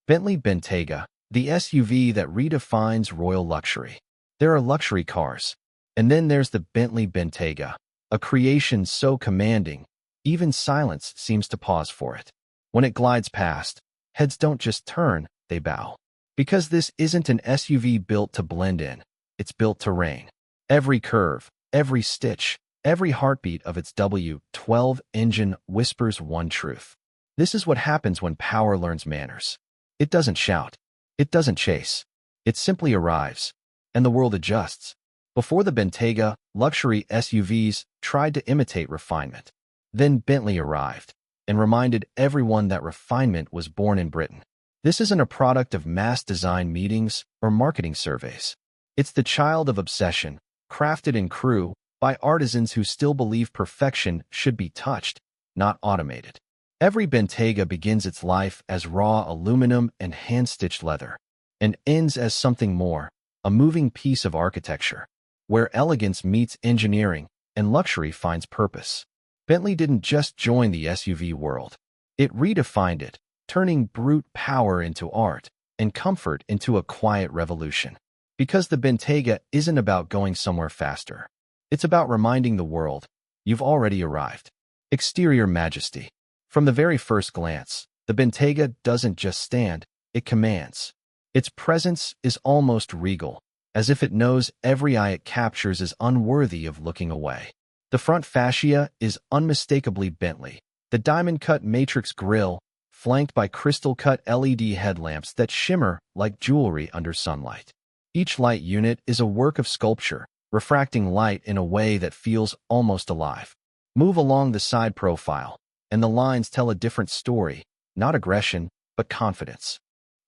Bentley Bentayga, the SUV that redefines royal luxury. There are luxury cars, and then there's the Bentley Bentayga, a creation so commanding, even silence seems to pause for it. When it glides past, heads don't just turn, they bow. Because this isn't an SUV built to blend in, it's built to reign. Every curve, every stitch, every heartbeat of its W12 engine whispers one truth. This is what happens when power learns manners. It doesn't shout. It doesn't chase. It simply arrives, and the world adjusts. Before the Bentayga, luxury SUVs tried to imitate refinement. Then Bentley arrived and reminded everyone that refinement was born in Britain. This isn't a product of mass design meetings or marketing surveys. It's the child of obsession, crafted in Crewe by artisans who still believe perfection should be touched, not automated. Every Bentayga begins its life as raw aluminum and hand-stitched leather, and ends as something more, a moving piece of architecture, where elegance meets engineering and luxury finds purpose. Bentley didn't just join the SUV world. It redefined it, turning brute power into art and comfort into a quiet revolution. Because the Bentayga isn't about going somewhere faster. It's about reminding the world, you've already arrived. Exterior majesty. From the very first glance, the Bentayga doesn't just stand, it commands. Its presence is almost regal, as if it knows every eye it captures is unworthy of looking away. The front fascia is unmistakably Bentley, the diamond-cut matrix grille, flanked by crystal-cut LED headlamps that shimmer like jewelry under sunlight. Each light unit is a work of sculpture, refracting light in a way that feels almost alive. Move along the side profile, and the lines tell a different story, not aggression, but confidence.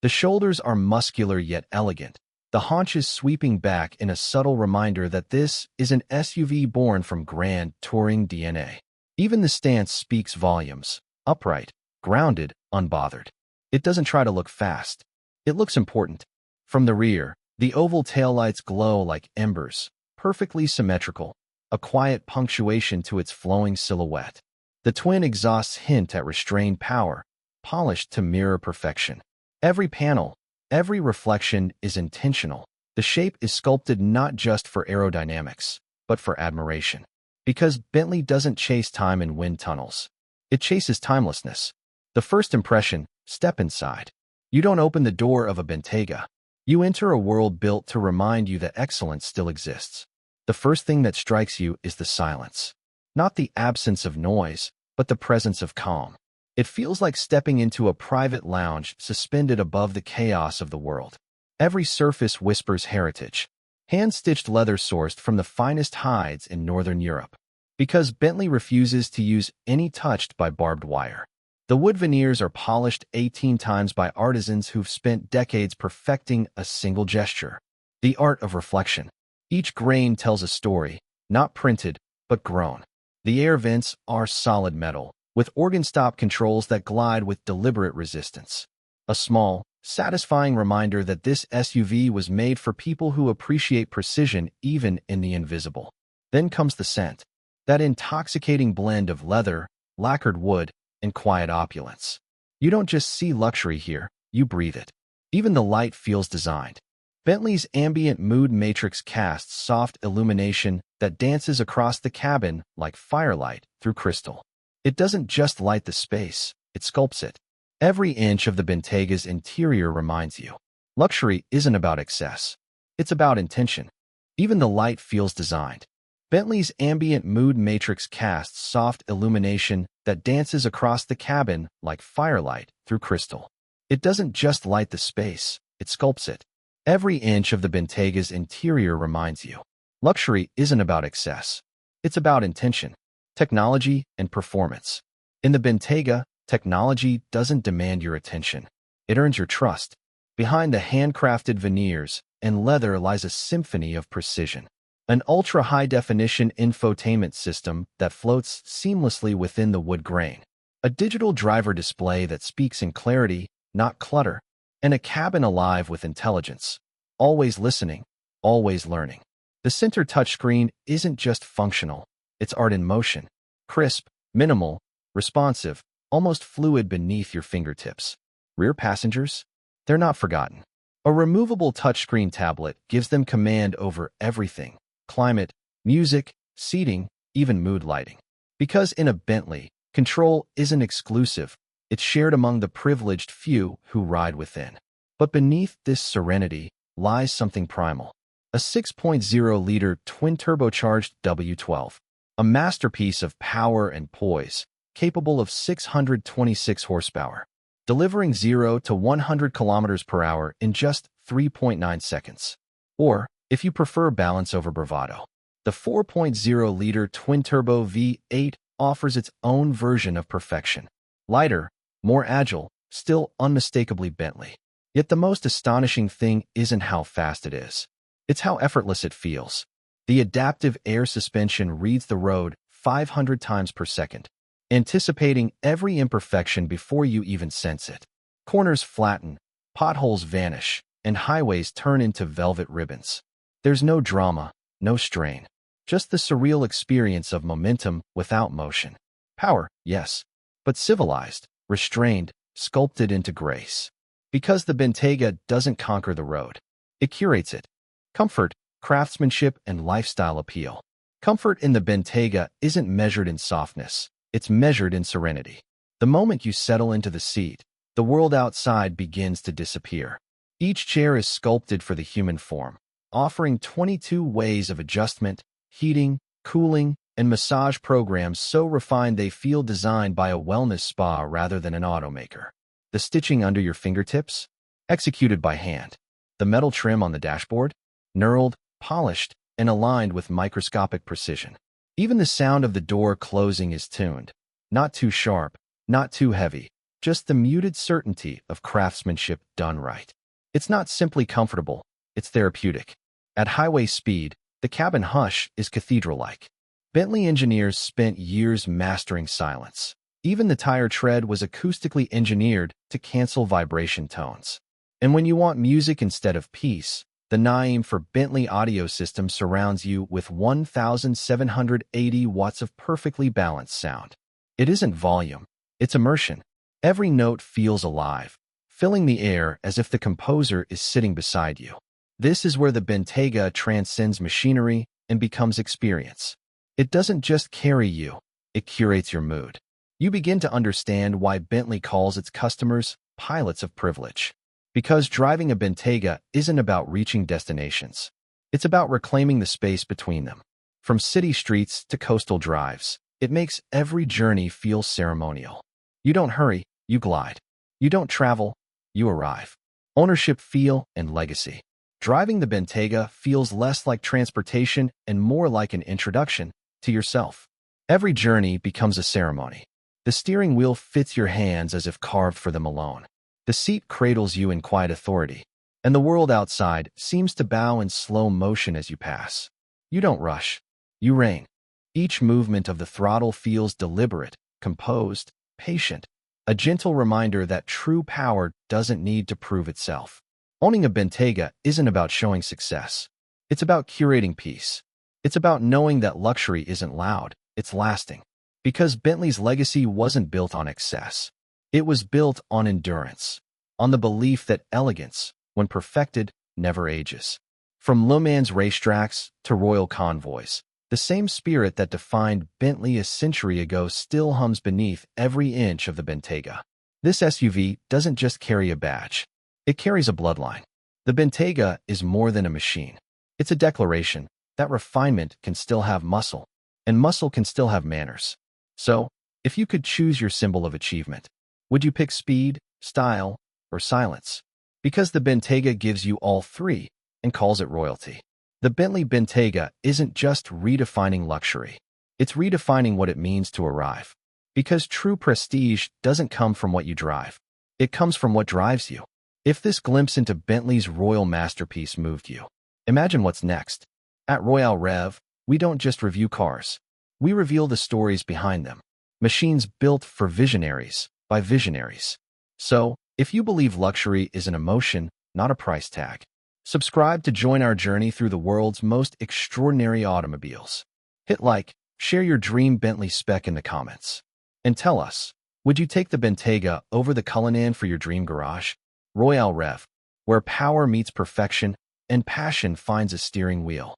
The shoulders are muscular yet elegant, the haunches sweeping back in a subtle reminder that this is an SUV born from grand touring DNA. Even the stance speaks volumes, upright, grounded, unbothered. It doesn't try to look fast. It looks important. From the rear, the oval taillights glow like embers, perfectly symmetrical, a quiet punctuation to its flowing silhouette. The twin exhausts hint at restrained power, polished to mirror perfection. Every panel, every reflection is intentional. The shape is sculpted not just for aerodynamics, but for admiration. Because Bentley doesn't chase time in wind tunnels. It chases timelessness. The first impression, step inside. You don't open the door of a Bentayga. You enter a world built to remind you that excellence still exists. The first thing that strikes you is the silence. Not the absence of noise, but the presence of calm. It feels like stepping into a private lounge suspended above the chaos of the world. Every surface whispers heritage. Hand-stitched leather sourced from the finest hides in Northern Europe. Because Bentley refuses to use any touched by barbed wire. The wood veneers are polished 18 times by artisans who've spent decades perfecting a single gesture. The art of reflection. Each grain tells a story, not printed, but grown. The air vents are solid metal, with organ stop controls that glide with deliberate resistance. A small, satisfying reminder that this SUV was made for people who appreciate precision even in the invisible. Then comes the scent, that intoxicating blend of leather, lacquered wood, and quiet opulence. You don't just see luxury here, you breathe it. Even the light feels designed. Bentley's ambient mood matrix casts soft illumination that dances across the cabin like firelight through crystal. It doesn't just light the space, it sculpts it. Every inch of the Bentayga's interior reminds you. Luxury isn't about excess. It's about intention. Even the light feels designed. Bentley's ambient mood matrix casts soft illumination that dances across the cabin like firelight through crystal. It doesn't just light the space, it sculpts it. Every inch of the Bentayga's interior reminds you. Luxury isn't about excess. It's about intention, technology, and performance. In the Bentayga, technology doesn't demand your attention. It earns your trust. Behind the handcrafted veneers and leather lies a symphony of precision. An ultra-high-definition infotainment system that floats seamlessly within the wood grain. A digital driver display that speaks in clarity, not clutter. And a cabin alive with intelligence. Always listening, always learning. The center touchscreen isn't just functional, it's art in motion. Crisp, minimal, responsive, almost fluid beneath your fingertips. Rear passengers? they're not forgotten. A removable touchscreen tablet gives them command over everything: climate, music, seating, even mood lighting. Because in a Bentley, control isn't exclusive, it's shared among the privileged few who ride within. But beneath this serenity lies something primal. A 6.0-liter twin-turbocharged W12. A masterpiece of power and poise, capable of 626 horsepower, delivering 0 to 100 kilometers per hour in just 3.9 seconds. Or, if you prefer balance over bravado, the 4.0-liter twin-turbo V8 offers its own version of perfection. Lighter, more agile, still unmistakably Bentley. Yet the most astonishing thing isn't how fast it is. It's how effortless it feels. The adaptive air suspension reads the road 500 times per second, anticipating every imperfection before you even sense it. Corners flatten, potholes vanish, and highways turn into velvet ribbons. There's no drama, no strain. Just the surreal experience of momentum without motion. Power, yes, but civilized, restrained, sculpted into grace. Because the Bentayga doesn't conquer the road, it curates it. Comfort, craftsmanship, and lifestyle appeal. Comfort in the Bentayga isn't measured in softness, it's measured in serenity. The moment you settle into the seat, the world outside begins to disappear. Each chair is sculpted for the human form, offering 22 ways of adjustment, heating, cooling, and massage programs so refined they feel designed by a wellness spa rather than an automaker. The stitching under your fingertips? Executed by hand. The metal trim on the dashboard? Knurled, polished, and aligned with microscopic precision. Even the sound of the door closing is tuned. Not too sharp, not too heavy, just the muted certainty of craftsmanship done right. It's not simply comfortable, it's therapeutic. At highway speed, the cabin hush is cathedral-like. Bentley engineers spent years mastering silence. Even the tire tread was acoustically engineered to cancel vibration tones. And when you want music instead of peace, the Naim for Bentley audio system surrounds you with 1,780 watts of perfectly balanced sound. It isn't volume, it's immersion. Every note feels alive, filling the air as if the composer is sitting beside you. This is where the Bentayga transcends machinery and becomes experience. It doesn't just carry you, it curates your mood. You begin to understand why Bentley calls its customers pilots of privilege. Because driving a Bentayga isn't about reaching destinations. It's about reclaiming the space between them. From city streets to coastal drives, it makes every journey feel ceremonial. You don't hurry, you glide. You don't travel, you arrive. Ownership, feel, and legacy. Driving the Bentayga feels less like transportation and more like an introduction to yourself. Every journey becomes a ceremony. The steering wheel fits your hands as if carved for them alone. The seat cradles you in quiet authority, and the world outside seems to bow in slow motion as you pass. You don't rush. You reign. Each movement of the throttle feels deliberate, composed, patient, a gentle reminder that true power doesn't need to prove itself. Owning a Bentayga isn't about showing success. It's about curating peace. It's about knowing that luxury isn't loud, it's lasting. Because Bentley's legacy wasn't built on excess. It was built on endurance, on the belief that elegance, when perfected, never ages. From Le Mans racetracks to royal convoys, the same spirit that defined Bentley a century ago still hums beneath every inch of the Bentayga. This SUV doesn't just carry a badge. It carries a bloodline. The Bentayga is more than a machine. It's a declaration that refinement can still have muscle, and muscle can still have manners. So, if you could choose your symbol of achievement, would you pick speed, style, or silence? Because the Bentayga gives you all three and calls it royalty. The Bentley Bentayga isn't just redefining luxury. It's redefining what it means to arrive. Because true prestige doesn't come from what you drive. It comes from what drives you. If this glimpse into Bentley's royal masterpiece moved you, imagine what's next. At Royale Rev, we don't just review cars. We reveal the stories behind them. Machines built for visionaries, by visionaries. So, if you believe luxury is an emotion, not a price tag, subscribe to join our journey through the world's most extraordinary automobiles. Hit like, share your dream Bentley spec in the comments. And tell us, would you take the Bentayga over the Cullinan for your dream garage? Royale Rev, where power meets perfection and passion finds a steering wheel.